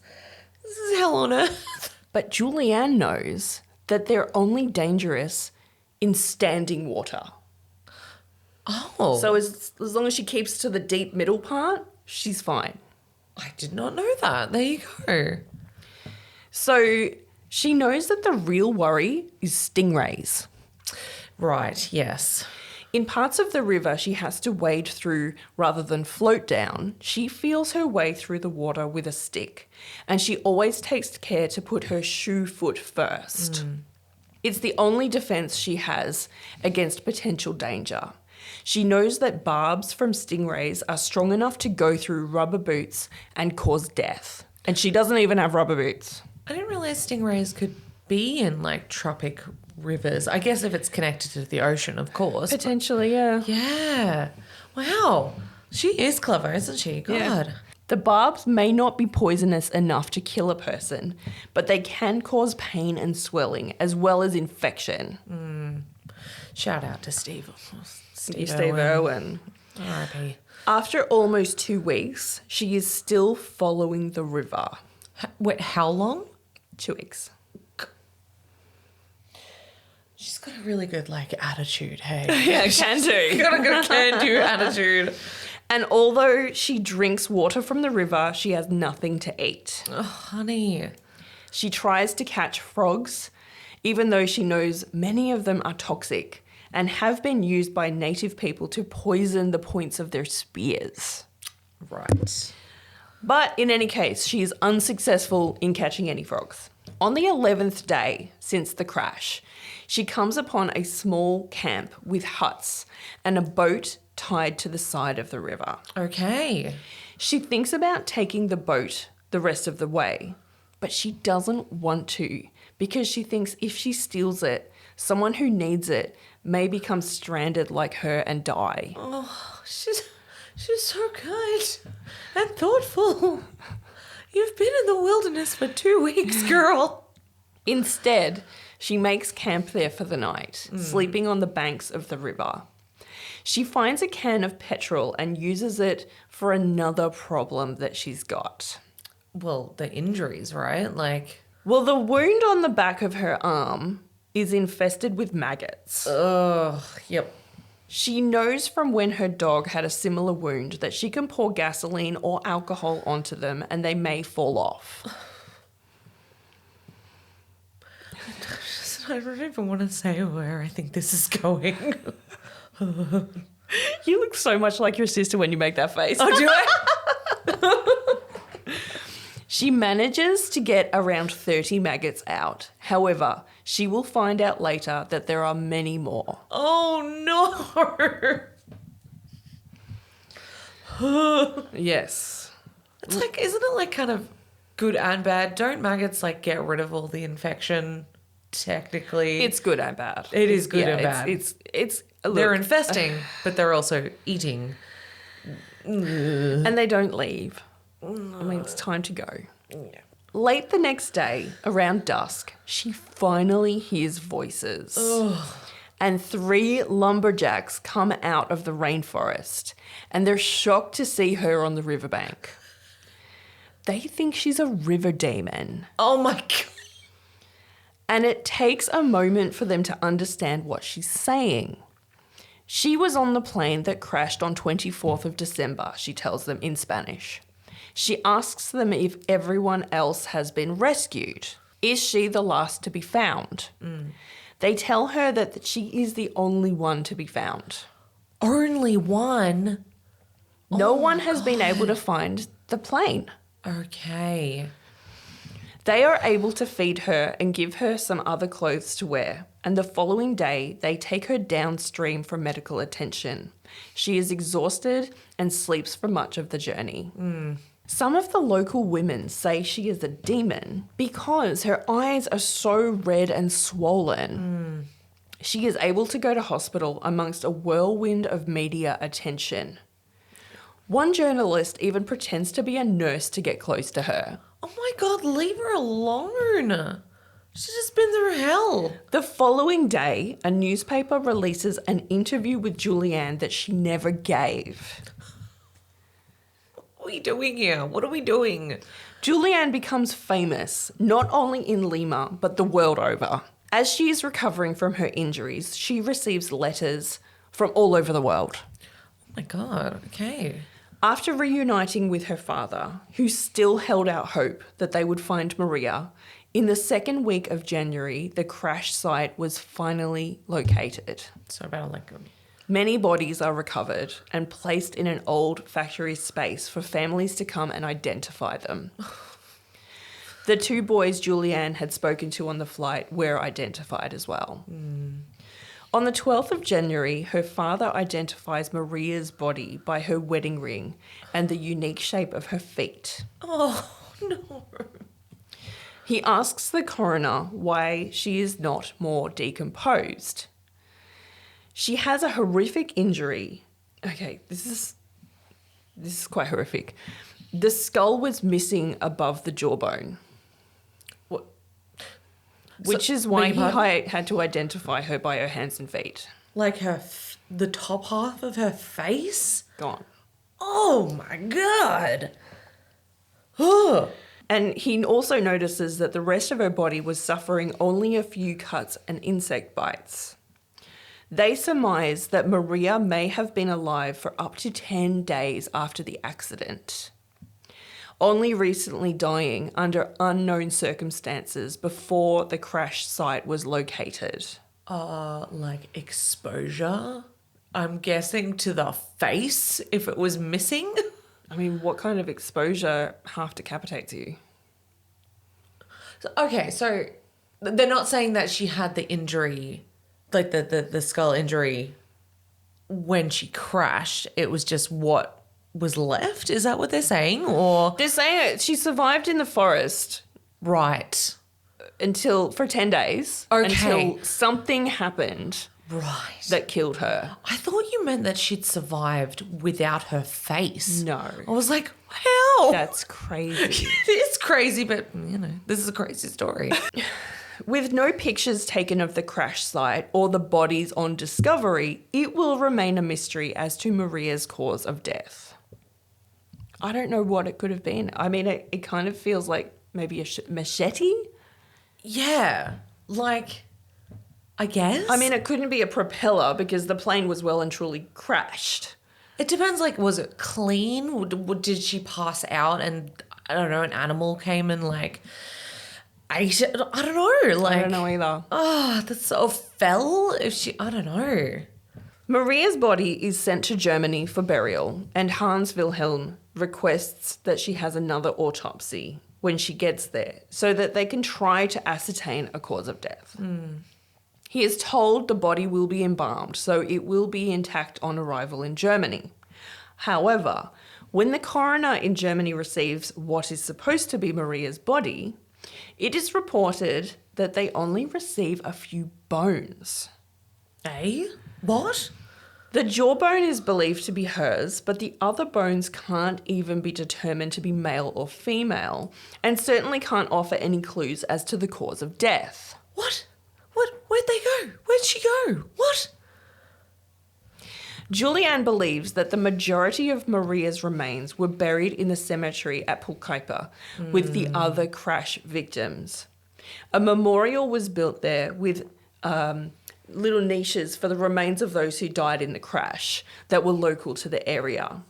[SPEAKER 2] hell on earth.
[SPEAKER 1] But Juliane knows that they're only dangerous in standing water.
[SPEAKER 2] Oh.
[SPEAKER 1] So as long as she keeps to the deep middle part, she's fine.
[SPEAKER 2] I did not know that. There you go.
[SPEAKER 1] So she knows that the real worry is stingrays.
[SPEAKER 2] Right, yes.
[SPEAKER 1] In parts of the river she has to wade through rather than float down, she feels her way through the water with a stick, and she always takes care to put her shoe foot first. It's the only defense she has against potential danger. She knows that barbs from stingrays are strong enough to go through rubber boots and cause death. And she doesn't even have rubber boots.
[SPEAKER 2] I didn't realize stingrays could be in like tropic rivers. I guess if it's connected to the ocean, of course.
[SPEAKER 1] Potentially, yeah.
[SPEAKER 2] Yeah. Wow. She is clever, isn't she? God.
[SPEAKER 1] Yeah. The barbs may not be poisonous enough to kill a person, but they can cause pain and swelling as well as infection.
[SPEAKER 2] Shout out to Steve.
[SPEAKER 1] Steve Irwin.
[SPEAKER 2] R.I.P.
[SPEAKER 1] After almost 2 weeks, she is still following the river.
[SPEAKER 2] Wait, how long?
[SPEAKER 1] 2 weeks.
[SPEAKER 2] She's got a really good like attitude, hey.
[SPEAKER 1] Yeah, can do.
[SPEAKER 2] Got a good can-do attitude.
[SPEAKER 1] And although she drinks water from the river, she has nothing to eat.
[SPEAKER 2] Oh, honey.
[SPEAKER 1] She tries to catch frogs, even though she knows many of them are toxic and have been used by native people to poison the points of their spears.
[SPEAKER 2] Right.
[SPEAKER 1] But in any case, she is unsuccessful in catching any frogs. On the 11th day since the crash, she comes upon a small camp with huts and a boat tied to the side of the river.
[SPEAKER 2] Okay.
[SPEAKER 1] She thinks about taking the boat the rest of the way, but she doesn't want to because she thinks if she steals it, someone who needs it may become stranded like her and die.
[SPEAKER 2] Oh, she's so kind and thoughtful. You've been in the wilderness for 2 weeks, girl.
[SPEAKER 1] Instead, she makes camp there for the night, sleeping on the banks of the river. She finds a can of petrol and uses it for another problem that she's got.
[SPEAKER 2] Well, the injuries, right? Like,
[SPEAKER 1] Well, the wound on the back of her arm is infested with maggots.
[SPEAKER 2] oh, yep.
[SPEAKER 1] She knows from when her dog had a similar wound that she can pour gasoline or alcohol onto them and they may fall off.
[SPEAKER 2] I don't even want to say where I think this is going.
[SPEAKER 1] You look so much like your sister when you make that face.
[SPEAKER 2] Oh, do I?
[SPEAKER 1] She manages to get around 30 maggots out. However, she will find out later that there are many more.
[SPEAKER 2] Oh, no.
[SPEAKER 1] Yes.
[SPEAKER 2] It's like, isn't it like kind of good and bad? Don't maggots like get rid of all the infection technically?
[SPEAKER 1] It's good and bad.
[SPEAKER 2] It is good and
[SPEAKER 1] it's-
[SPEAKER 2] bad.
[SPEAKER 1] It's look,
[SPEAKER 2] They're infesting, but they're also eating.
[SPEAKER 1] and they don't leave. I mean, it's time to go.
[SPEAKER 2] Yeah.
[SPEAKER 1] Late the next day, around dusk, she finally hears voices. And 3 lumberjacks come out of the rainforest, and they're shocked to see her on the riverbank. They think she's a river demon,
[SPEAKER 2] Oh my God.
[SPEAKER 1] and it takes a moment for them to understand what she's saying. She was on the plane that crashed on 24th of December, she tells them in Spanish. She asks them if everyone else has been rescued. Is she the last to be found? They tell her that she is the only one to be found.
[SPEAKER 2] Only one?
[SPEAKER 1] No one has been able to find the plane.
[SPEAKER 2] Okay.
[SPEAKER 1] They are able to feed her and give her some other clothes to wear, and the following day they take her downstream for medical attention. She is exhausted and sleeps for much of the journey. Some of the local women say she is a demon because her eyes are so red and swollen. She is able to go to hospital amongst a whirlwind of media attention. One journalist even pretends to be a nurse to get close to her.
[SPEAKER 2] Oh my God, leave her alone. She's just been through hell.
[SPEAKER 1] The following day, a newspaper releases an interview with Juliane that she never gave.
[SPEAKER 2] What are we doing here? What are we doing?
[SPEAKER 1] Juliane becomes famous, not only in Lima, but the world over. As she is recovering from her injuries, she receives letters from all over the world.
[SPEAKER 2] Oh my God, okay.
[SPEAKER 1] After reuniting with her father, who still held out hope that they would find Maria, in the second week of January, the crash site was finally located.
[SPEAKER 2] So about
[SPEAKER 1] Many bodies are recovered and placed in an old factory space for families to come and identify them. The 2 boys Juliane had spoken to on the flight were identified as well. On the 12th of January, her father identifies Maria's body by her wedding ring and the unique shape of her feet.
[SPEAKER 2] Oh, no.
[SPEAKER 1] He asks the coroner why she is not more decomposed. She has a horrific injury. Okay, this is quite horrific. The skull was missing above the jawbone.
[SPEAKER 2] What?
[SPEAKER 1] Which is why he had to identify her by her hands and feet.
[SPEAKER 2] Like the top half of her face?
[SPEAKER 1] Gone.
[SPEAKER 2] Oh my God. Oh.
[SPEAKER 1] And he also notices that the rest of her body was suffering only a few cuts and insect bites. They surmise that Maria may have been alive for up to 10 days after the accident, only recently dying under unknown circumstances before the crash site was located.
[SPEAKER 2] Like exposure? I'm guessing to the face if it was missing?
[SPEAKER 1] I mean, what kind of exposure half decapitates you?
[SPEAKER 2] So they're not saying that she had the injury, like the skull injury when she crashed. It was just what was left? Is that what they're saying? Or
[SPEAKER 1] They're saying she survived in the forest
[SPEAKER 2] right.
[SPEAKER 1] for 10 days.
[SPEAKER 2] Okay.
[SPEAKER 1] Until something happened
[SPEAKER 2] Right.
[SPEAKER 1] that killed her.
[SPEAKER 2] I thought you meant that she'd survived without her face.
[SPEAKER 1] No.
[SPEAKER 2] I was like, how?
[SPEAKER 1] That's crazy.
[SPEAKER 2] It's crazy, but, this is a crazy story.
[SPEAKER 1] With no pictures taken of the crash site or the bodies on discovery, it will remain a mystery as to Maria's cause of death. I don't know what it could have been. I mean, it kind of feels like maybe a machete.
[SPEAKER 2] Yeah. Like, I guess.
[SPEAKER 1] I mean, it couldn't be a propeller because the plane was well and truly crashed.
[SPEAKER 2] It depends, like, was it clean? Did she pass out and, I don't know, an animal came and, like, ate it? I don't know. Like,
[SPEAKER 1] I don't know either.
[SPEAKER 2] Oh, that's so fell. I don't know.
[SPEAKER 1] Maria's body is sent to Germany for burial, and Hans Wilhelm requests that she has another autopsy when she gets there so that they can try to ascertain a cause of death. He is told the body will be embalmed, so it will be intact on arrival in Germany. However, when the coroner in Germany receives what is supposed to be Maria's body, it is reported that they only receive a few bones.
[SPEAKER 2] Eh? What?
[SPEAKER 1] The jawbone is believed to be hers, but the other bones can't even be determined to be male or female, and certainly can't offer any clues as to the cause of death.
[SPEAKER 2] What? Where'd they go? Where'd she go? What?
[SPEAKER 1] Juliane believes that the majority of Maria's remains were buried in the cemetery at Pulkaipa with the other crash victims. A memorial was built there with little niches for the remains of those who died in the crash that were local to the area.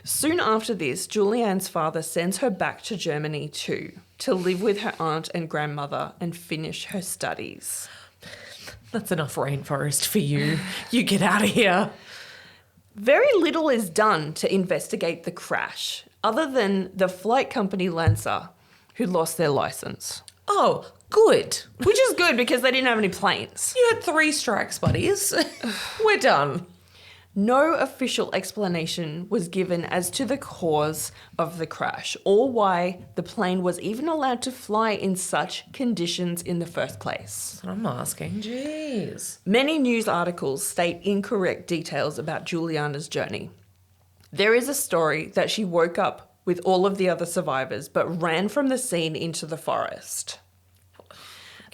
[SPEAKER 1] Soon after this, Juliane's father sends her back to Germany too, to live with her aunt and grandmother and finish her studies.
[SPEAKER 2] That's enough rainforest for you. You get out of here.
[SPEAKER 1] Very little is done to investigate the crash, other than the flight company Lanza, who lost their license.
[SPEAKER 2] Oh, good.
[SPEAKER 1] Which is good because they didn't have any planes.
[SPEAKER 2] You had 3 strikes, buddies. We're done.
[SPEAKER 1] No official explanation was given as to the cause of the crash or why the plane was even allowed to fly in such conditions in the first place.
[SPEAKER 2] That's what I'm asking. Jeez.
[SPEAKER 1] Many news articles state incorrect details about Juliana's journey. There is a story that she woke up with all of the other survivors but ran from the scene into the forest.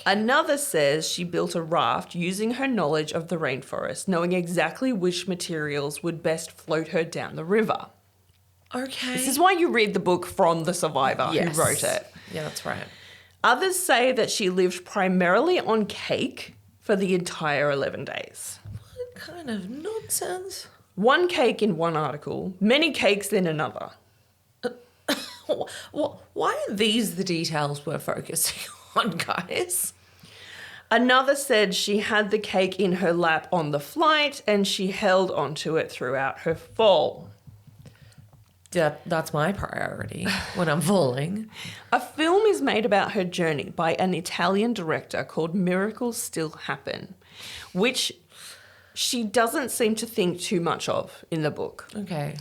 [SPEAKER 1] Another says she built a raft using her knowledge of the rainforest, knowing exactly which materials would best float her down the river.
[SPEAKER 2] Okay.
[SPEAKER 1] This is why you read the book from the survivor
[SPEAKER 2] Yes.
[SPEAKER 1] who wrote it.
[SPEAKER 2] Yeah, that's right.
[SPEAKER 1] Others say that she lived primarily on cake for the entire 11 days.
[SPEAKER 2] What kind of nonsense?
[SPEAKER 1] One cake in one article, many cakes in another.
[SPEAKER 2] Why are these the details we're focusing on, guys?
[SPEAKER 1] Another said she had the cake in her lap on the flight and she held onto it throughout her fall.
[SPEAKER 2] Yeah, that's my priority when I'm falling.
[SPEAKER 1] A film is made about her journey by an Italian director called Miracles Still Happen, which she doesn't seem to think too much of in the book.
[SPEAKER 2] Okay.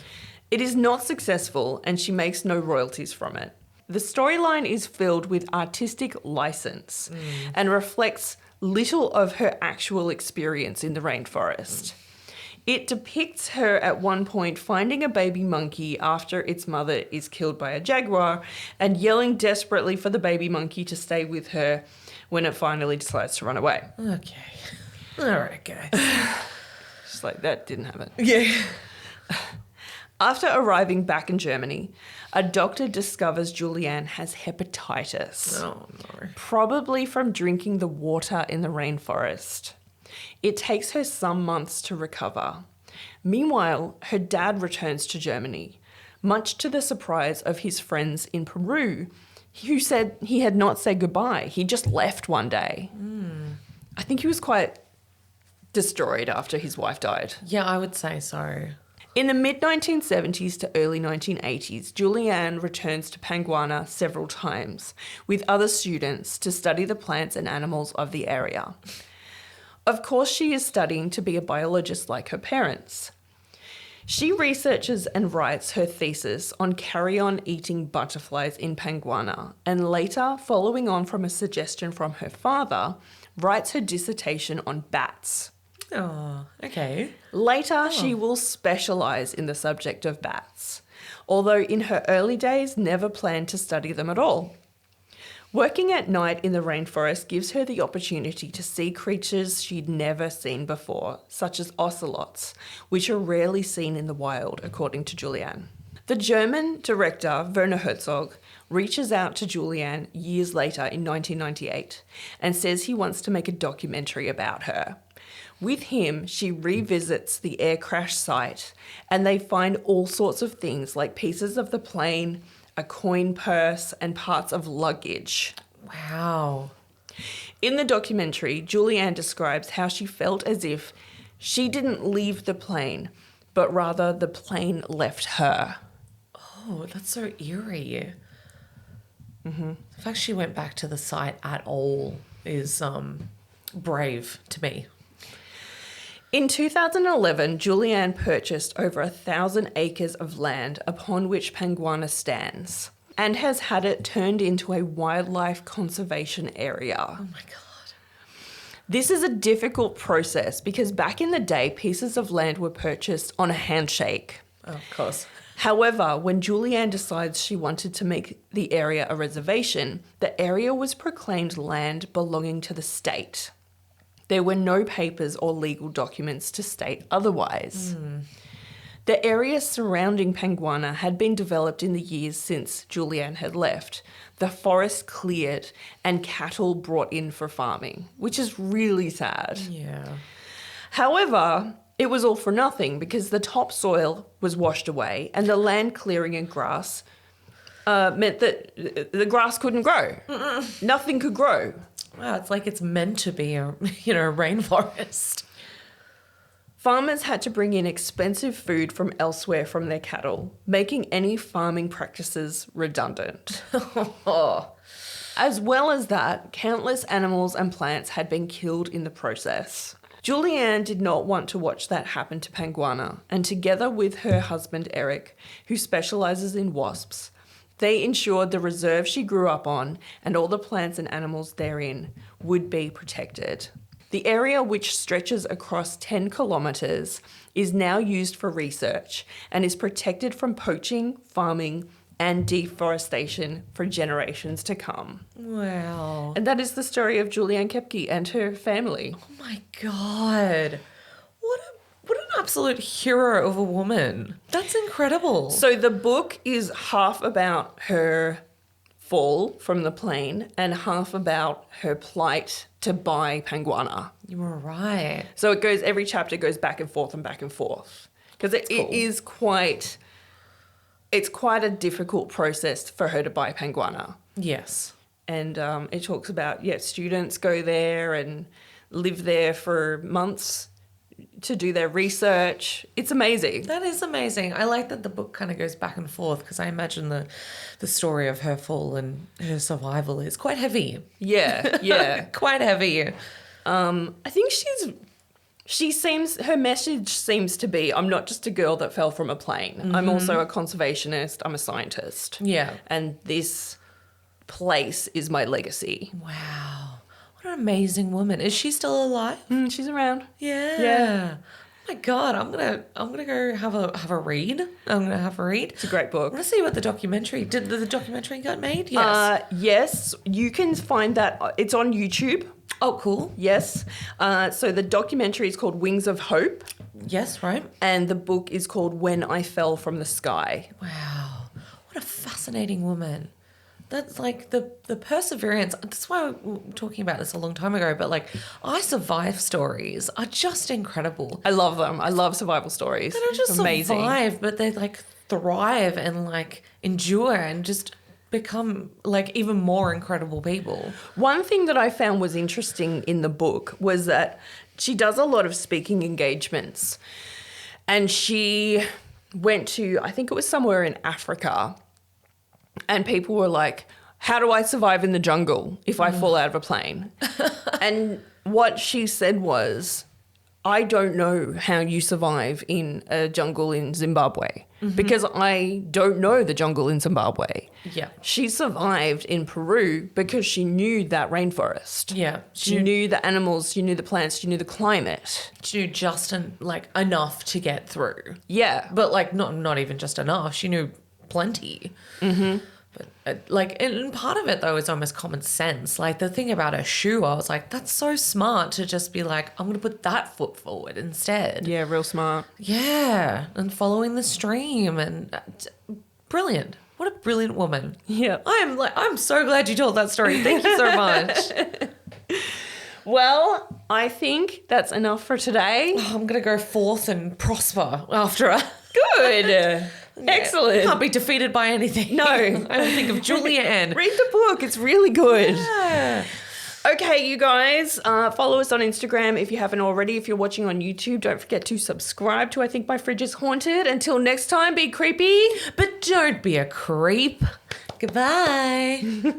[SPEAKER 1] It is not successful and she makes no royalties from it. The storyline is filled with artistic license and reflects little of her actual experience in the rainforest. It depicts her at one point finding a baby monkey after its mother is killed by a jaguar and yelling desperately for the baby monkey to stay with her when it finally decides to run away.
[SPEAKER 2] Okay. All right, guys.
[SPEAKER 1] Just like, that didn't happen.
[SPEAKER 2] Yeah.
[SPEAKER 1] After arriving back in Germany, a doctor discovers Juliane has hepatitis,
[SPEAKER 2] Oh, no.
[SPEAKER 1] probably from drinking the water in the rainforest. It takes her some months to recover. Meanwhile, her dad returns to Germany, much to the surprise of his friends in Peru, who said he had not said goodbye. He just left one day. I think he was quite destroyed after his wife died.
[SPEAKER 2] Yeah, I would say so.
[SPEAKER 1] In the mid-1970s to early 1980s, Juliane returns to Panguana several times with other students to study the plants and animals of the area. Of course, she is studying to be a biologist like her parents. She researches and writes her thesis on carrion eating butterflies in Panguana, and later, following on from a suggestion from her father, writes her dissertation on bats.
[SPEAKER 2] Oh, okay.
[SPEAKER 1] Later, she will specialise in the subject of bats, although in her early days never planned to study them at all. Working at night in the rainforest gives her the opportunity to see creatures she'd never seen before, such as ocelots, which are rarely seen in the wild, according to Juliane. The German director, Werner Herzog, reaches out to Juliane years later in 1998 and says he wants to make a documentary about her. With him, she revisits the air crash site and they find all sorts of things like pieces of the plane, a coin purse, and parts of luggage.
[SPEAKER 2] Wow.
[SPEAKER 1] In the documentary, Juliane describes how she felt as if she didn't leave the plane, but rather the plane left her.
[SPEAKER 2] Oh, that's so eerie. The fact she went back to the site at all is brave to me.
[SPEAKER 1] In 2011, Juliane purchased over 1,000 acres of land upon which Panguana stands and has had it turned into a wildlife conservation area.
[SPEAKER 2] Oh my God.
[SPEAKER 1] This is a difficult process because back in the day, pieces of land were purchased on a handshake.
[SPEAKER 2] Oh, of course.
[SPEAKER 1] However, when Juliane decides she wanted to make the area a reservation, the area was proclaimed land belonging to the state. There were no papers or legal documents to state otherwise. The area surrounding Panguana had been developed in the years since Juliane had left. The forest cleared and cattle brought in for farming, which is really sad.
[SPEAKER 2] Yeah.
[SPEAKER 1] However, it was all for nothing because the topsoil was washed away and the land clearing and grass meant that the grass couldn't grow. Nothing could grow.
[SPEAKER 2] Wow, it's like it's meant to be a rainforest.
[SPEAKER 1] Farmers had to bring in expensive food from elsewhere from their cattle, making any farming practices redundant. As well as that, countless animals and plants had been killed in the process. Juliane did not want to watch that happen to Panguana, and together with her husband Eric, who specialises in wasps, they ensured the reserve she grew up on and all the plants and animals therein would be protected. The area, which stretches across 10 kilometres, is now used for research and is protected from poaching, farming, and deforestation for generations to come.
[SPEAKER 2] Wow.
[SPEAKER 1] And that is the story of Juliane Koepcke and her family.
[SPEAKER 2] Oh my God. What an absolute hero of a woman. That's incredible.
[SPEAKER 1] So the book is half about her fall from the plane and half about her plight to buy Panguana.
[SPEAKER 2] You were right.
[SPEAKER 1] So every chapter goes back and forth and back and forth. Because it's quite a difficult process for her to buy Panguana.
[SPEAKER 2] Yes.
[SPEAKER 1] And it talks about, students go there and live there for months to do their research. It's amazing.
[SPEAKER 2] That is amazing. I like that the book kind of goes back and forth because I imagine the story of her fall and her survival is quite heavy.
[SPEAKER 1] Yeah.
[SPEAKER 2] Quite heavy.
[SPEAKER 1] I think her message seems to be, I'm not just a girl that fell from a plane. Mm-hmm. I'm also a conservationist. I'm a scientist.
[SPEAKER 2] Yeah.
[SPEAKER 1] And this place is my legacy.
[SPEAKER 2] Wow. What an amazing woman. Is she still alive?
[SPEAKER 1] She's around.
[SPEAKER 2] Yeah. Oh my God, I'm gonna go have a read. I'm gonna have a read.
[SPEAKER 1] It's a great book.
[SPEAKER 2] I want to see what the documentary did. The documentary got made? Yes.
[SPEAKER 1] Yes, you can find that. It's on YouTube.
[SPEAKER 2] Oh, cool.
[SPEAKER 1] Yes. So the documentary is called Wings of Hope.
[SPEAKER 2] Yes, right.
[SPEAKER 1] And the book is called When I Fell from the Sky.
[SPEAKER 2] Wow. What a fascinating woman. That's like the perseverance. That's why we were talking about this a long time ago. But like, I survive stories are just incredible.
[SPEAKER 1] I love them. I love survival stories.
[SPEAKER 2] They don't just
[SPEAKER 1] amazing.
[SPEAKER 2] survive, but they like thrive and like endure and just become like even more incredible people.
[SPEAKER 1] One thing that I found was interesting in the book was that she does a lot of speaking engagements, and she went to, I think it was somewhere in Africa. And people were like, how do I survive in the jungle if I fall out of a plane? And what she said was, I don't know how you survive in a jungle in Zimbabwe because I don't know the jungle in Zimbabwe.
[SPEAKER 2] Yeah.
[SPEAKER 1] She survived in Peru because she knew that rainforest.
[SPEAKER 2] Yeah.
[SPEAKER 1] She knew the animals, she knew the plants, she knew the climate.
[SPEAKER 2] She knew just enough to get through.
[SPEAKER 1] Yeah.
[SPEAKER 2] But like not even just enough. She knew plenty. Mm-hmm. But and part of it though is almost common sense. Like the thing about her shoe, I was like, that's so smart to just be like, I'm going to put that foot forward instead.
[SPEAKER 1] Yeah, real smart.
[SPEAKER 2] Yeah, and following the stream and brilliant. What a brilliant woman.
[SPEAKER 1] Yeah.
[SPEAKER 2] I'm so glad you told that story. Thank you so much.
[SPEAKER 1] Well, I think that's enough for today.
[SPEAKER 2] I'm going to go forth and prosper after her.
[SPEAKER 1] Good. Excellent.
[SPEAKER 2] Can't be defeated by anything.
[SPEAKER 1] No.
[SPEAKER 2] I think of Juliane.
[SPEAKER 1] Read the book. It's really good.
[SPEAKER 2] Yeah.
[SPEAKER 1] Okay, you guys, follow us on Instagram if you haven't already. If you're watching on YouTube, don't forget to subscribe to I Think My Fridge is Haunted. Until next time, be creepy.
[SPEAKER 2] But don't be a creep. Goodbye.